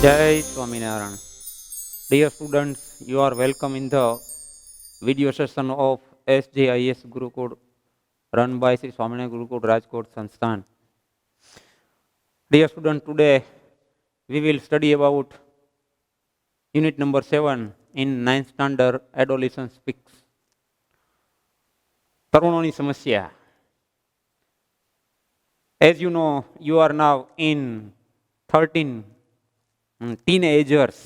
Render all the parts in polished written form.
Jai Swaminarayan. Dear students, you are welcome in the video session of SJIS Gurukul run by Sri Swaminarayan Gurukul Rajkot Sansthan. Dear student, today we will study about unit number 7 in 9th standard Adolescent Speaks. તરુણોની સમસ્યા. As you know, you are now in 13 teenagers.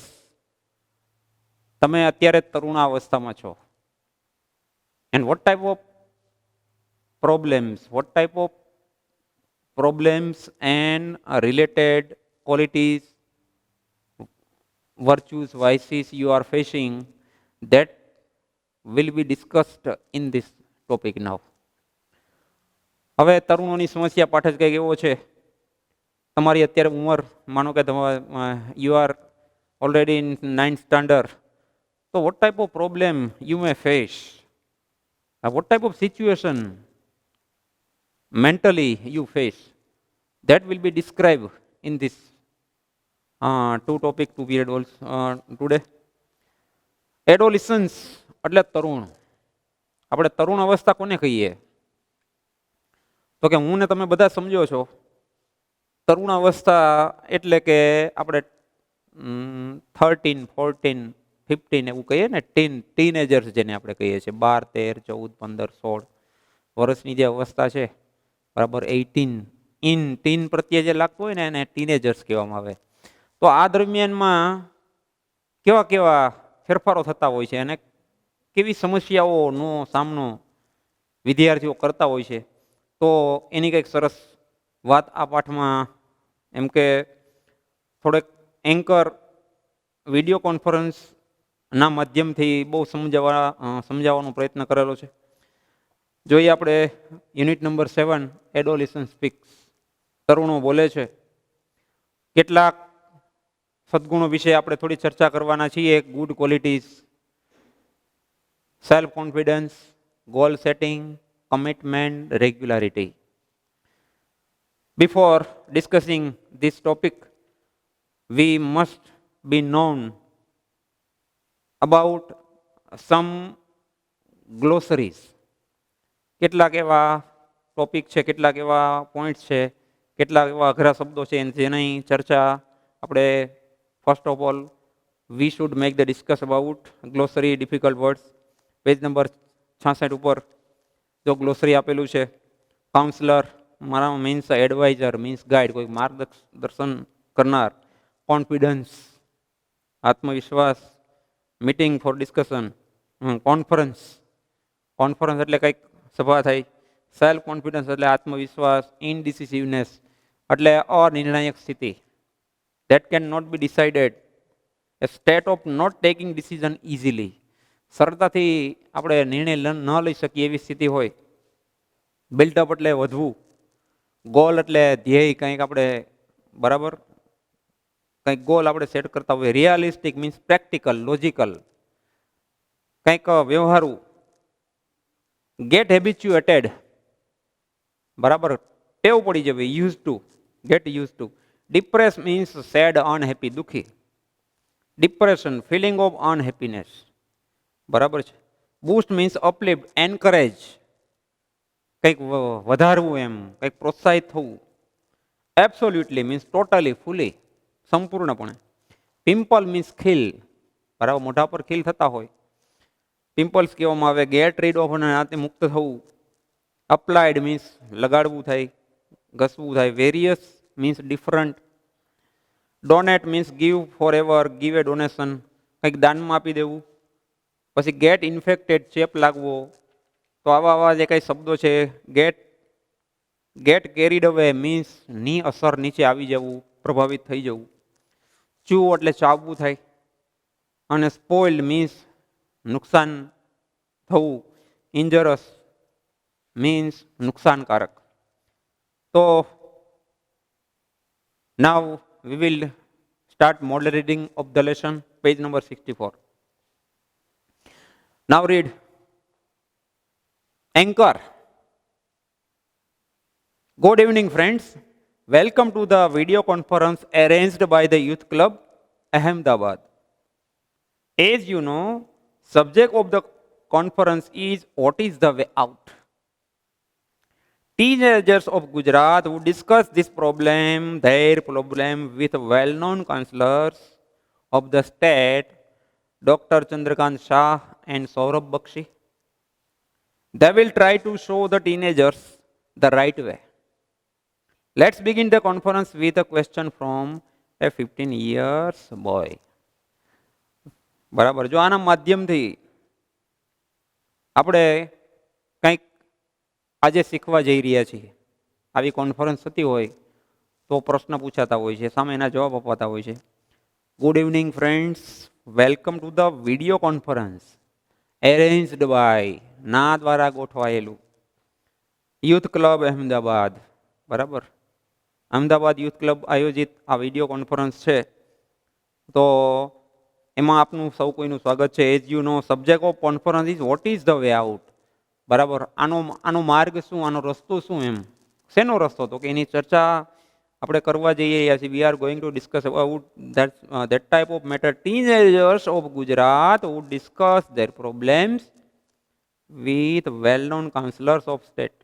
તમે અત્યારે તરુણાવસ્થામાં છો. And what type of problems and related qualities, virtues, vices you are facing, that will be discussed in this topic now. હવે તરુણોની સમસ્યા પાઠ જ કંઈક એવો છે, તમારી અત્યારે ઉંમર માનો કે you are already in 9th standard, તો what type of problem you may face, what type of situation mentally you face, that will be described in this two period also today. Adolescence એટલે તરુણ. આપણે તરુણ અવસ્થા કોને કહીએ? તો કે હું ને તમે બધા સમજો છો, તરુણ અવસ્થા એટલે કે આપણે 13, 14, 15 એવું કહીએ ને, ટીનેજર્સ જેને આપણે કહીએ છીએ, 12, 13, 14, 15, 16 વર્ષની જે અવસ્થા છે, બરાબર, 18 ઇન ટીન પ્રત્યે જે લાગતું હોય ને એને ટીનેજર્સ કહેવામાં આવે. તો આ દરમિયાનમાં કેવા કેવા ફેરફારો થતા હોય છે અને કેવી સમસ્યાઓનો સામનો વિદ્યાર્થીઓ કરતા હોય છે, તો એની કંઈક સરસ વાત આ પાઠમાં એમ કે થોડેક એન્કર વિડીયો કોન્ફરન્સના માધ્યમથી બહુ સમજાવવાનો પ્રયત્ન કરેલો છે. જોઈએ આપણે યુનિટ નંબર 7 એડોલેસન્ટ સ્પીક્સ. તરુણો બોલે છે. કેટલાક સદગુણો વિશે આપણે થોડી ચર્ચા કરવાના છીએ. Good qualities, self confidence, goal setting, commitment, regularity. Before discussing this topic, we must be known about some glossaries. કેટલાક એવા ટોપિક છે, કેટલાક એવા પોઈન્ટ્સ છે, કેટલાક એવા અઘરા શબ્દો છે જેની ચર્ચા આપણે first of all we should make the discuss about glossary difficult words. Page number 66 ઉપર જો ગ્લોસરી આપેલું છે. કાઉન્સલર મારા મીન્સ એડવાઇઝર, મીન્સ ગાઈડ, કોઈ માર્ગદર્શન કરનાર. કોન્ફિડન્સ આત્મવિશ્વાસ. Meeting four discussion. કોન્ફરન્સ એટલે કંઈક સભા થઈ. સેલ્ફ કોન્ફિડન્સ એટલે આત્મવિશ્વાસ. ઇનડિસિસિવનેસ એટલે અનિર્ણાયક સ્થિતિ. That can not be decided, a state of not taking decision easily. સરળતાથી આપણે નિર્ણય ન લઈ શકીએ એવી સ્થિતિ હોય. બિલ્ટઅપ એટલે વધવું. ગોલ એટલે ધ્યેય, કંઈક આપણે બરાબર કંઈક ગોલ આપણે સેટ કરતા હોય. રિયાલિસ્ટિક મીન્સ પ્રેક્ટિકલ, લોજિકલ, કંઈક વ્યવહારુ. ગેટ હેબિચ્યુએટેડ, બરાબર ટેવ પડી જવી. Use to, get use to. Depress means sad, unhappy, દુઃખી. ડિપ્રેશન, ફિલિંગ ઓફ અનહેપીનેસ, બરાબર છે. બૂસ્ટ મીન્સ અપલિફ્ટ, એન્કરેજ, કંઈક વધારવું, એમ કંઈક પ્રોત્સાહિત થવું. એબ્સોલ્યુટલી મીન્સ ટોટલી, ફૂલી, સંપૂર્ણપણે. પિમ્પલ મીન્સ ખીલ, બરાબર મોઢા પર ખીલ થતા હોય, પિમ્પલ્સ કહેવામાં આવે. ગેટ રીડ ઓફ અને આથી મુક્ત થવું. અપ્લાઇડ મીન્સ લગાડવું થાય, ઘસવું થાય. Various means different. Donate means give forever, give a donation, કંઈક દાનમાં આપી દેવું. પછી ગેટ ઇન્ફેક્ટેડ, ચેપ લાગવો. તો આવા જે કંઈ શબ્દો છે. ગેટ કેરીડ અવે મીન્સ ની અસર નીચે આવી જવું, પ્રભાવિત થઈ જવું. ચૂ એટલે ચાવવું થાય. અને સ્પોઇલ્ડ મીન્સ નુકસાન થવું. ઇન્જરસ મીન્સ નુકસાનકારક. તો now we will start model reading of the lesson, page number 64. Now read. Anchor. Good evening, friends. Welcome to the video conference arranged by the Youth Club Ahmedabad. As you know, subject of the conference is what is the way out. Teenagers of Gujarat who discuss their problem with well-known councillors of the state, Dr. Chandrakant Shah and Saurabh Bakshi. They will try to show the teenagers the right way. Let's begin the conference with a question from a 15 years boy. બરાબર, જો આના માધ્યમથી આપણે કંઈક આજે શીખવા જઈ રહ્યા છીએ. આવી કોન્ફરન્સ થતી હોય તો પ્રશ્ન પૂછાતા હોય છે, સામે એના જવાબ અપાતા હોય છે. Good evening friends, welcome to the video conference arranged by ના દ્વારા ગોઠવાયેલું યુથ ક્લબ અહેમદાબાદ. બરાબર, અમદાવાદ યુથ ક્લબ આયોજિત આ વિડીયો કોન્ફરન્સ છે, તો એમાં આપનું સૌ કોઈનું સ્વાગત છે. As you know, subject of conference is what is the way out. બરાબર, આનો માર્ગ શું, આનો રસ્તો શું, એમ શેનો રસ્તો, તો કે એની ચર્ચા આપણે કરવા જઈ રહ્યા છીએ. વી are going to discuss about that type of matter. Teenagers of Gujarat would discuss their problems with well-known councillors of state.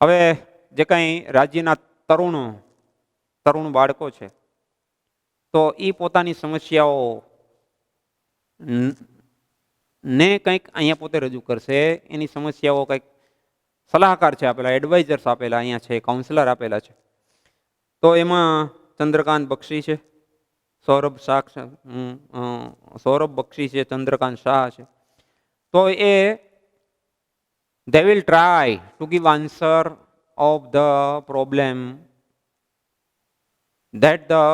હવે જે કાંઈ રાજ્યના તરુણ બાળકો છે, તો એ પોતાની સમસ્યાઓ ને કંઈક અહીંયા પોતે રજૂ કરશે. એની સમસ્યાઓ કંઈક સલાહકાર છે આપેલા, એડવાઇઝર્સ આપેલા અહીંયા છે, કાઉન્સિલર આપેલા છે. તો એમાં ચંદ્રકાંત બક્ષી છે, સૌરભ બક્ષી છે, ચંદ્રકાંત શાહ છે. તો એ they will try to give answer of the problem that the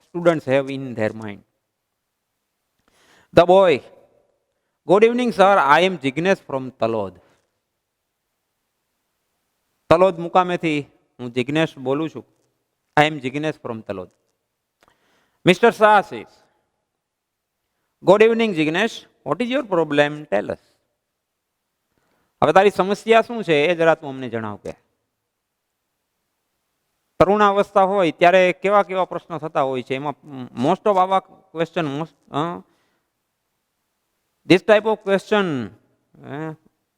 students have in their mind. The boy, good evening sir, I am Jignesh from Talod. Talod મુકામેથી હું જિગ્નેશ બોલું છું. I am Jignesh from Talod. Mr. Shah says, good evening Jignesh, what is your problem? Tell us. હવે તારી સમસ્યા શું છે એ જરા તું અમને જણાવ. કે તરુણાવસ્થા હોય ત્યારે કેવા કેવા પ્રશ્નો થતા હોય છે, એમાં મોસ્ટ ઓફ આવા question, this type of question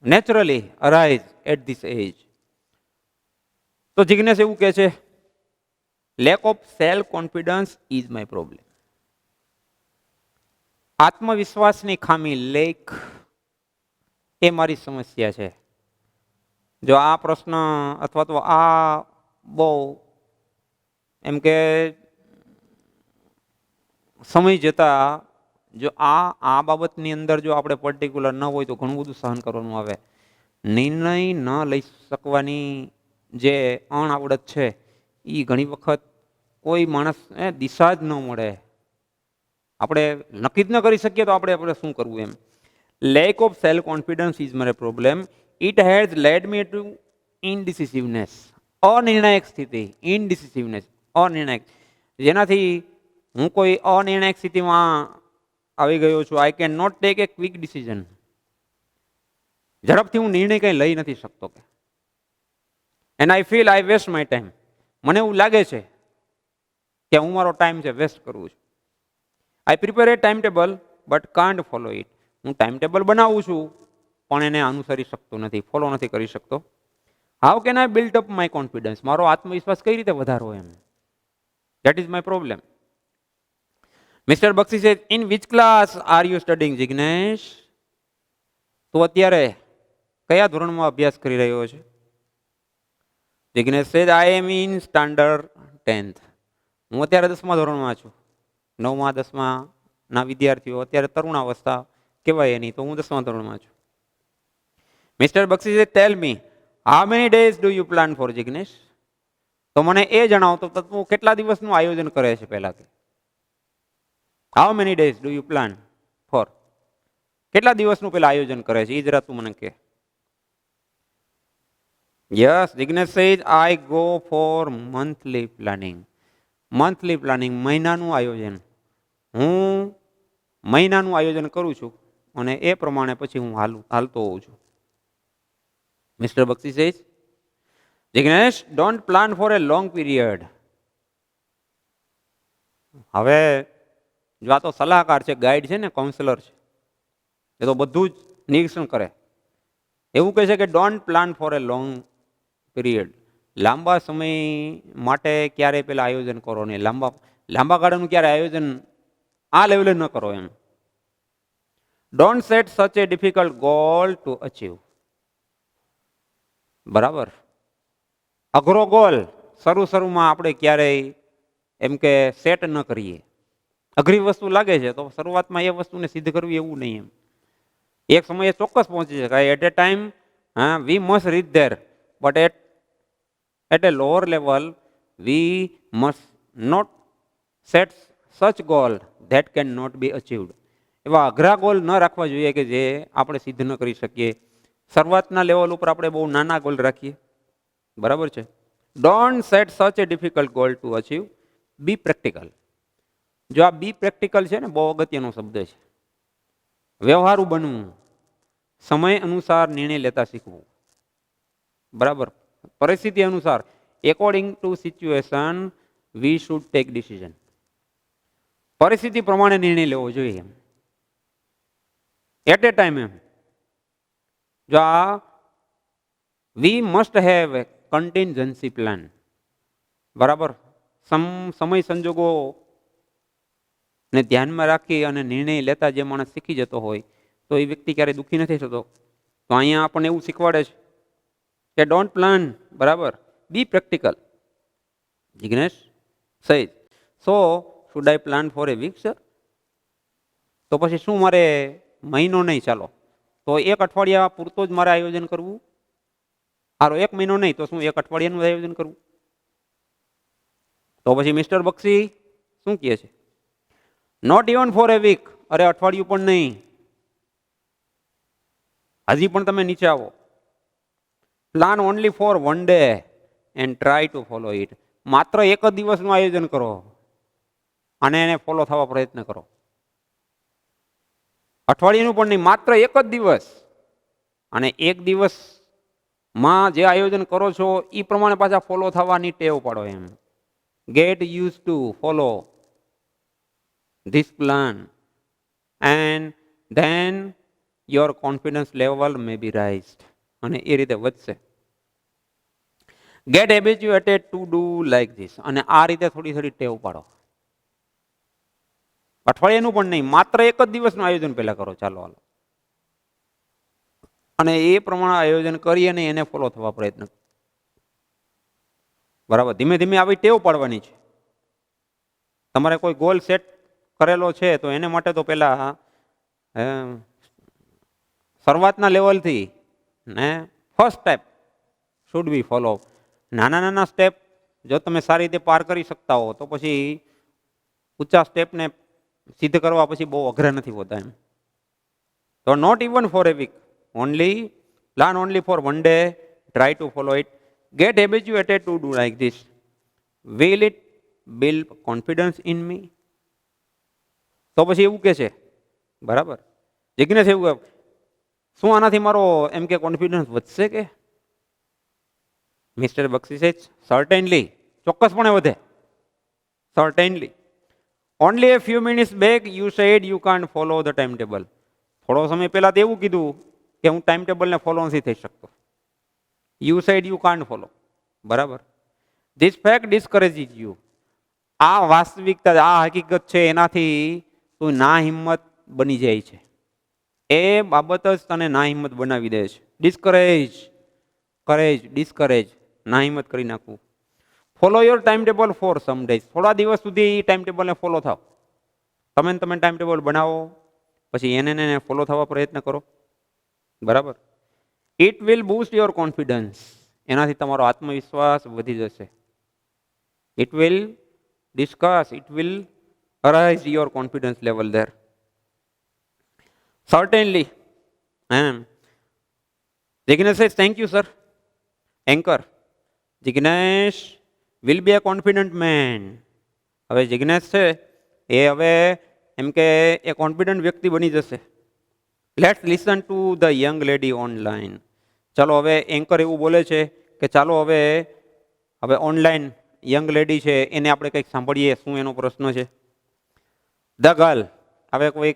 naturally arise at this age. તો જિગ્નેશ એવું કહે છે, lack of self confidence is my problem. આત્મવિશ્વાસની ખામી, લેક, એ મારી સમસ્યા છે. જો આ પ્રશ્ન અથવા તો આ બહુ એમ કે સમય જતા જો આ બાબતની અંદર જો આપણે પર્ટિક્યુલર ન હોય તો ઘણું બધું સહન કરવાનું આવે. નિર્ણય ન લઈ શકવાની જે અણઆવડત છે એ ઘણી વખત કોઈ માણસ દિશા જ ન મળે, આપણે નક્કી જ ન કરી શકીએ તો આપણે શું કરવું એમ. Lack of self-confidence is my problem. It has led me to indecisiveness. અનિર્ણાયક સ્થિતિ, ઇનડિસિસિવનેસ, અનિર્ણાયક, જેનાથી હું કોઈ અનિર્ણાયક સ્થિતિમાં આવી ગયો છું. I can not take a quick decision. ઝડપથી હું નિર્ણય કંઈ લઈ નથી શકતો. And I feel I waste my time. મને એવું લાગે છે કે હું મારો ટાઈમ છે વેસ્ટ કરું છું. I prepare a time table but can't follow it. હું ટાઈમ ટેબલ બનાવું છું પણ એને અનુસરી શકતો નથી, ફોલો નથી કરી શકતો. How can I build up my confidence? મારો આત્મવિશ્વાસ કઈ રીતે વધારવો એમ. That is my problem. Mister Bakshi says, in which class are you studying Jignesh? તો અત્યારે કયા ધોરણમાં અભ્યાસ કરી રહ્યો છે? Jignesh says, I am in standard 10th. હું અત્યારે 10મા ધોરણમાં છું. 9મા 10મા ના વિદ્યાર્થીઓ અત્યારે તરુણાવસ્થા કહેવાય એની, તો હું 10મા ધોરણમાં છું. Mister Bakshi says, tell me how many days do you plan for Jignesh? તો મને એ જણાવો તો તું કેટલા દિવસનું આયોજન કરે છે પહેલા. કે how many days do you plan four? કેટલા દિવસનું પેલા આયોજન કરે છે એ જરા તું મને કહે. Yes, Jignesh says, I go for monthly planning. Monthly planning, મહિનાનું આયોજન. હું મહિનાનું આયોજન કરું છું અને એ પ્રમાણે પછી હું હાલતો હોઉં છું. Mister Bakshi says, Jignesh, don't plan for A long period. હવે જો આ તો સલાહકાર છે, ગાઈડ છે ને, કાઉન્સલર છે, એ તો બધું જ નિરીક્ષણ કરે. એવું કહે છે કે don't plan for A long period. લાંબા સમય માટે ક્યારે પેલા આયોજન કરો ને લાંબા ગાળાનું ક્યારે આયોજન આ લેવલે ન કરો એમ. Don't set such a difficult goal to achieve. બરાબર, અઘરો ગોલ શરૂમાં આપણે ક્યારેય એમ કે સેટ ન કરીએ. અઘરી વસ્તુ લાગે છે તો શરૂઆતમાં એ વસ્તુને સિદ્ધ કરવી એવું નહીં એમ. એક સમયે ચોક્કસ પહોંચી શકાય. At a time we must reach there, but at a lower level we must not set such goal that can not be achieved. એવા અઘરા ગોલ ન રાખવા જોઈએ કે જે આપણે સિદ્ધ ન કરી શકીએ. શરૂઆતના લેવલ ઉપર આપણે બહુ નાના ગોલ રાખીએ. બરાબર છે. Don't set such a difficult goal to achieve. Be practical. જો આ બી પ્રેક્ટિકલ છે ને, બહુ અગત્યનો શબ્દ છે. વ્યવહારુ બનવું, સમય અનુસાર નિર્ણય લેતા શીખવું. બરાબર, પરિસ્થિતિ અનુસાર, according to situation we should take decision. પરિસ્થિતિ પ્રમાણે નિર્ણય લેવો જોઈએ એમ. એટ એ ટાઈમ એમ. જો આ we must have a contingency plan. બરાબર, સમય સંજોગો ને ધ્યાનમાં રાખી અને નિર્ણય લેતા જે માણસ શીખી જતો હોય તો એ વ્યક્તિ ક્યારેય દુઃખી નથી થતો. તો અહીંયા આપણને એવું શીખવાડે છે કે ડોન્ટ પ્લાન. બરાબર, બી પ્રેક્ટિકલ. જિગ્નેશ સહી. So should I plan for a week sir? તો પછી શું મારે મહિનો નહીં, ચાલો તો એક અઠવાડિયા પૂરતો જ મારે આયોજન કરવું? આરો એક મહિનો નહીં તો શું એક અઠવાડિયાનું આયોજન કરવું? તો પછી મિસ્ટર બક્ષી શું કહે છે? Not even for a week. અરે અઠવાડિયું પણ નહીં, હજી પણ તમે નીચે આવો. Plan only for one day and try to follow it. માત્ર એક જ દિવસનું આયોજન કરો અને એને ફોલો થવા પ્રયત્ન કરો. અઠવાડિયાનું પણ નહીં, માત્ર એક જ દિવસ. અને એક દિવસમાં જે આયોજન કરો છો એ પ્રમાણે પાછા ફોલો થવાની ટેવ પાડો એમ. Get use to follow this plan and then your confidence level may be raised. અને એ રીતે વધશે. get habituated to do like this. અને આ રીતે થોડી થોડી ટેવ પાડો. અઠવાડિયાનું પણ નહીં, માત્ર એક જ દિવસનું આયોજન પહેલા કરો. ચાલો હાલો, અને એ પ્રમાણે આયોજન કરી અને એને ફોલો થવા પ્રયત્ન કરો. બરાબર, ધીમે ધીમે આવી ટેવ પાડવાની છે. તમારે કોઈ ગોલ સેટ કરેલો છે તો એને માટે તો પેલા શરૂઆતના લેવલથી ને first step should be follow. નાના નાના સ્ટેપ જો તમે સારી રીતે પાર કરી શકતા હો તો પછી ઊંચા સ્ટેપને સિદ્ધ કરવા પછી બહુ અઘરા નથી હોતા એમ. તો not even for a week, only plan only for one day, try to follow it, get habituated to do like this, will it build confidence in me. તો પછી એવું કે છે, બરાબર જિજ્ઞેશ, એવું શું આનાથી મારો એમ કે કોન્ફિડન્સ વધશે કે? મિસ્ટર બક્ષી છે સર્ટેનલી, ચોક્કસપણે વધે. Certainly. Only A few minutes back you said you can't follow the time table. થોડો સમય પહેલા તો એવું કીધું કે હું ટાઈમ ટેબલને ફોલો નથી થઈ શકતો. You said you can't follow. બરાબર. This fact discourages you. આ વાસ્તવિકતા, આ હકીકત છે, એનાથી તું ના હિંમત બની જાય છે. એ બાબત જ તને ના હિંમત બનાવી દે છે. ડિસ્કરેજ, કરેજ, ડિસ્કરેજ, ના હિંમત કરી નાખવું. Follow your time table for some days. થોડા દિવસ સુધી ટાઈમ ટેબલને ફોલો થાવ. તમે ટાઈમ ટેબલ બનાવો, પછી એને ફોલો થવા પ્રયત્ન કરો. બરાબર. It will boost your confidence. એનાથી તમારો આત્મવિશ્વાસ વધી જશે. It will discuss, it will arise your confidence level there. Certainly. Jignesh says, thank you, sir. Anchor. Jignesh will be a confident man. હવે જિગ્નેશ છે એ હવે એમ કે એ કોન્ફિડન્ટ વ્યક્તિ બની જશે. Let's listen to the young lady online. ચાલો હવે anchor એવું બોલે છે કે ચાલો હવે ઓનલાઈન યંગ લેડી છે એને આપણે કંઈક સાંભળીએ, શું એનો પ્રશ્ન છે. ધ ગર્લ, હવે કોઈ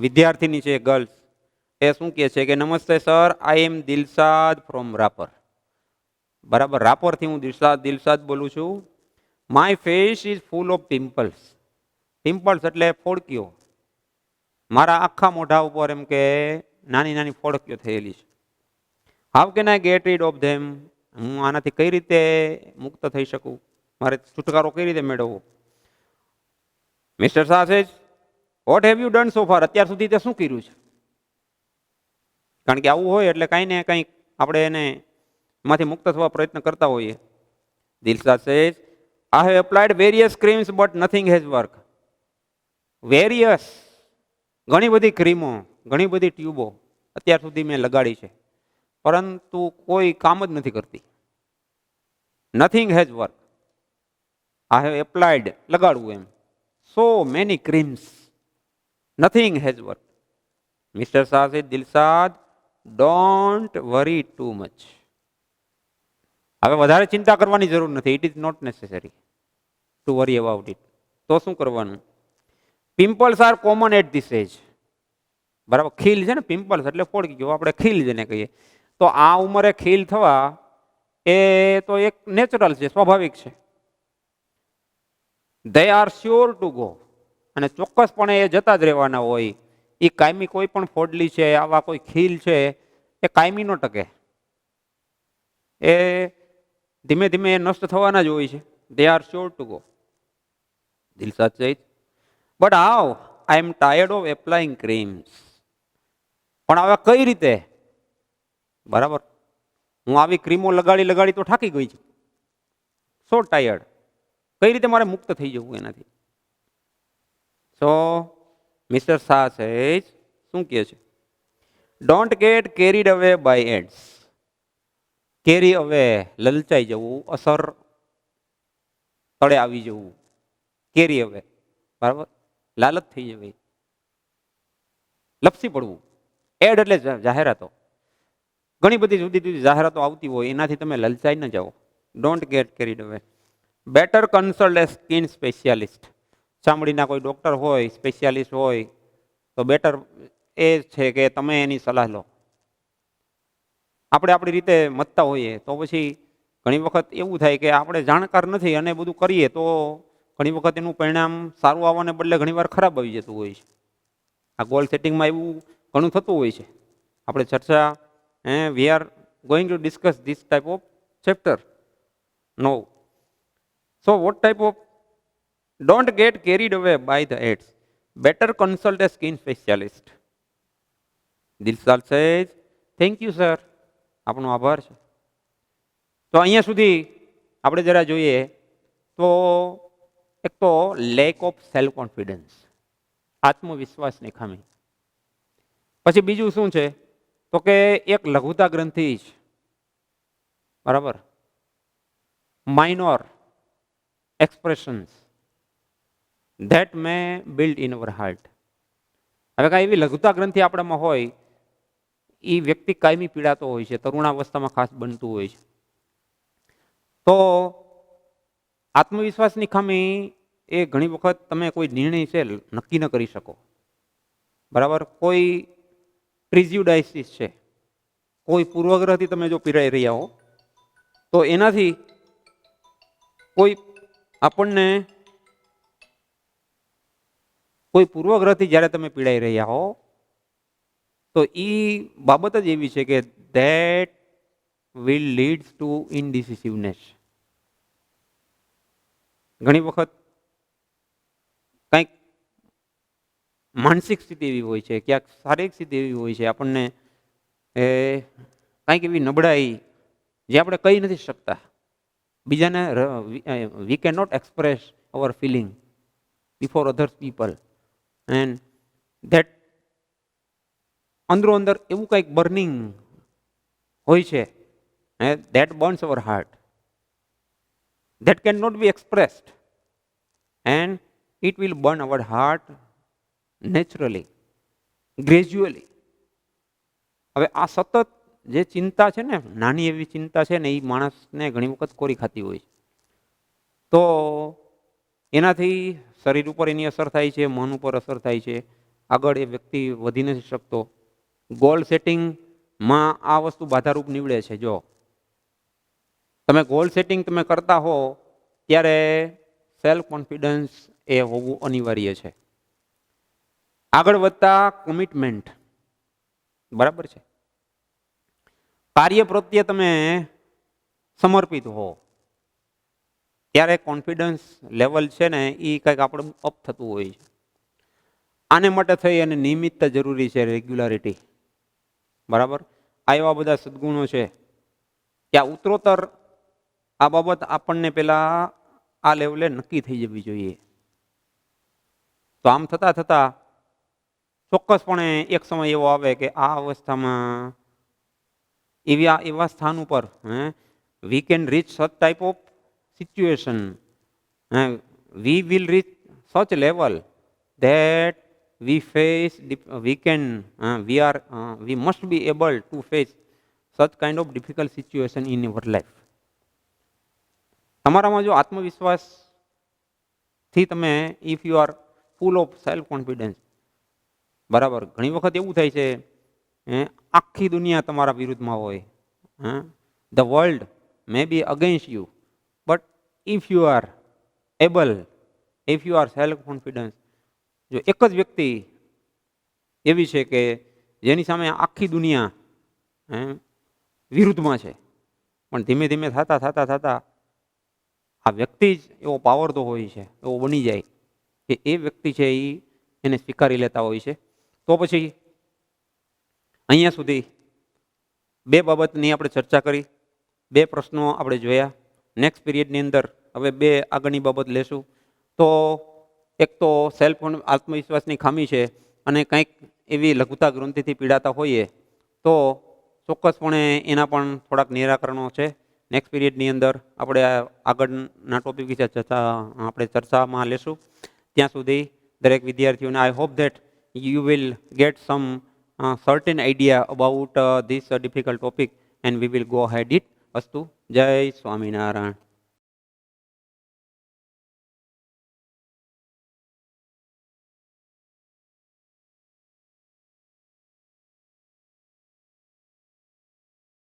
વિદ્યાર્થીની છે ગર્લ્સ, એ શું કહે છે કે નમસ્તે sir, I am Dilshad from Rapar. બરાબર, રાપરથી હું દિલશાદ બોલું છું. My face is full of pimples. Pimples એટલે ફોડકીઓ. મારા આખા મોઢા ઉપર એમ કે નાની નાની ફોડકીઓ થયેલી છે. How can I get read of them? હું આનાથી કઈ રીતે મુક્ત થઈ શકું? મારે છુટકારો કઈ રીતે મેળવવો? મિસ્ટર શાહ સેજ, what have you done so far? અત્યાર સુધી તે શું કર્યું છે? કારણ કે આવું હોય એટલે કાંઈ ને કંઈક આપણે એને માંથી મુક્ત થવા પ્રયત્ન કરતા હોઈએ. Dilshad says, I have applied various creams but nothing has work. Various, ઘણી બધી ક્રીમો, ઘણી બધી ટ્યુબો અત્યાર સુધી મેં લગાડી છે, પરંતુ કોઈ કામ જ નથી કરતી. Nothing has work. I have applied, લગાડવું એમ, so many creams, nothing has work. Mister Shah said, Dilshad, don't worry too much. હવે વધારે ચિંતા કરવાની જરૂર નથી. It is not necessary to worry about it. તો શું કરવાનું? Pimples are common at this age. બરાબર, ખીલ છે ને, પિમ્પલ્સ એટલે ફોડકી ગયો, આપણે ખીલ જેને કહીએ. તો આ ઉંમરે ખીલ થવા એ તો એક નેચરલ છે, સ્વાભાવિક છે. They are sure to go, અને ચોક્કસપણે એ જતા જ રહેવાના હોય. એ કાયમી કોઈ પણ ફોડલી છે, આવા કોઈ ખીલ છે, એ કાયમી ન ટકે. એ ધીમે ધીમે નષ્ટ થવાના જ હોય છે. They are sure to go. Dilshad said, but how? I am tired of applying creams. પણ હવે કઈ રીતે? બરાબર, હું આવી ક્રીમો લગાડી લગાડી તો થાકી ગઈ છું. સો ટાયર્ડ. કઈ રીતે મારે મુક્ત થઈ જવું એનાથી? સો મિસ્ટર શાહ સેજ, શું કહે છે? Don't get carried away by ads. કેરી અવે, લલચાઈ જવું, અસર તળે આવી જવું. કેરી અવે, બરાબર, લાલચ થઈ જવી, લપસી પડવું. એડ એટલે જાહેરાતો. ઘણી બધી જુદી જુદી જાહેરાતો આવતી હોય, એનાથી તમે લલચાઈ ન જાઓ. ડોન્ટ ગેટ કેરીડ અવે. Better consult a skin specialist. ચામડીના કોઈ ડોક્ટર હોય, સ્પેશિયાલિસ્ટ હોય, તો બેટર એ છે કે તમે એની સલાહ લો. આપણે આપણી રીતે મતતા હોઈએ તો પછી ઘણી વખત એવું થાય કે આપણે જાણકાર નથી અને બધું કરીએ તો ઘણી વખત એનું પરિણામ સારું આવવાને બદલે ઘણીવાર ખરાબ આવી જતું હોય છે. આ ગોલ સેટિંગમાં એવું ઘણું થતું હોય છે. આપણે ચર્ચા we are going to discuss this type of chapter નો. So what type of? Don't get carried away by the ads. Better consult a skin specialist. Dilshad says, thank you sir, આપનો આભાર છે. તો અહીંયા સુધી આપણે જરા જોઈએ તો એક તો લેક ઓફ સેલ્ફ કોન્ફિડન્સ, આત્મવિશ્વાસની ખામી. પછી બીજું શું છે તો કે એક લઘુતા ગ્રંથિ છે, બરાબર, minor expressions that may build in our heart. હવે કાંઈ એવી લઘુતા ગ્રંથિ આપણામાં હોય, એ વ્યક્તિ કાયમી પીડાતો હોય છે, તરુણાવસ્થામાં ખાસ બનતું હોય છે. તો આત્મવિશ્વાસની ખામી એ ઘણી વખત તમે કોઈ નિર્ણય છે નક્કી ન કરી શકો. બરાબર, કોઈ પ્રિઝ્યુડાઇસિસ છે, કોઈ પૂર્વગ્રહથી તમે જો પીડાઈ રહ્યા હો તો એનાથી કોઈ આપણને કોઈ પૂર્વગ્રહથી જ્યારે તમે પીડાઈ રહ્યા હો તો એ બાબત જ એવી છે કે ધેટ વિલ લીડ્સ ટુ ઇનડિસિસિવનેસ. ઘણી વખત કંઈક માનસિક સ્થિતિ એવી હોય છે, ક્યાંક શારીરિક સ્થિતિ એવી હોય છે, આપણને કંઈક એવી નબળાઈ જે આપણે કહી નથી શકતા બીજાને. We can not express our feeling before others people, and that અંદરો અંદર એવું કંઈક બર્નિંગ હોય છે, that burns our heart, that cannot be expressed, and it will burn our heart naturally, gradually. હવે આ સતત જે ચિંતા છે ને, નાની એવી ચિંતા છે ને, એ માણસને ઘણી વખત કોરી ખાતી હોય છે. તો એનાથી શરીર ઉપર એની અસર થાય છે, મન ઉપર અસર થાય છે, આગળ એ વ્યક્તિ વધી નથી શકતો. ગોલ સેટિંગમાં આ વસ્તુ બાધારૂપ નીવડે છે. જો તમે ગોલ સેટિંગ તમે કરતા હો ત્યારે સેલ્ફ કોન્ફિડન્સ એ હોવું અનિવાર્ય છે. આગળ વધતા કમિટમેન્ટ, બરાબર છે. કાર્ય પ્રત્યે તમે સમર્પિત હો ત્યારે કોન્ફિડન્સ લેવલ છે ને એ કંઈક આપણે અપ થતું હોય છે. આને માટે થઈ અને નિયમિતતા જરૂરી છે, રેગ્યુલારિટી. બરાબર. આ એવા બધા સદગુણો છે કે આ ઉત્તરોત્તર આ બાબત આપણને પેલા આ લેવલે નક્કી થઈ જવી જોઈએ. તો આમ થતા થતા ચોક્કસપણે એક સમય એવો આવે કે આ અવસ્થામાં એવા સ્થાન ઉપર we can reach such type of situation, we will reach such level that we face we must be able to face such kind of difficult situation in our life. તમારામાં જો આત્મવિશ્વાસ થી તમે if you R full of self confidence, બરાબર. ઘણી વખત એવું થાય છે આખી દુનિયા તમારા વિરુદ્ધમાં હોય, the world may be against you, but if you are able, if you are self confidence, જો એક જ વ્યક્તિ એવી છે કે જેની સામે આખી દુનિયા વિરુદ્ધમાં છે, પણ ધીમે ધીમે થતા થતા થતા આ વ્યક્તિ જ એવો પાવરતો હોય છે, એવો બની જાય કે એ વ્યક્તિ છે એને સ્વીકારી લેતા હોય છે. તો પછી અહીંયા સુધી બે બાબતની આપણે ચર્ચા કરી, બે પ્રશ્નો આપણે જોયા. નેક્સ્ટ પીરિયડની અંદર હવે બે આગળની બાબત લેશું. તો એક તો સેલ્ફ આત્મવિશ્વાસની ખામી છે અને કંઈક એવી લઘુતા ગ્રંથિથી પીડાતા હોઈએ તો ચોક્કસપણે એના પણ થોડાક નિરાકરણો છે. નેક્સ્ટ પીરિયડની અંદર આપણે આગળના ટોપિક વિશે આપણે ચર્ચામાં લેશું. ત્યાં સુધી દરેક વિદ્યાર્થીઓને I hope that you will get sum certain idea about this difficult topic and we will go ahead it. Astu. Jai Swaminarayan.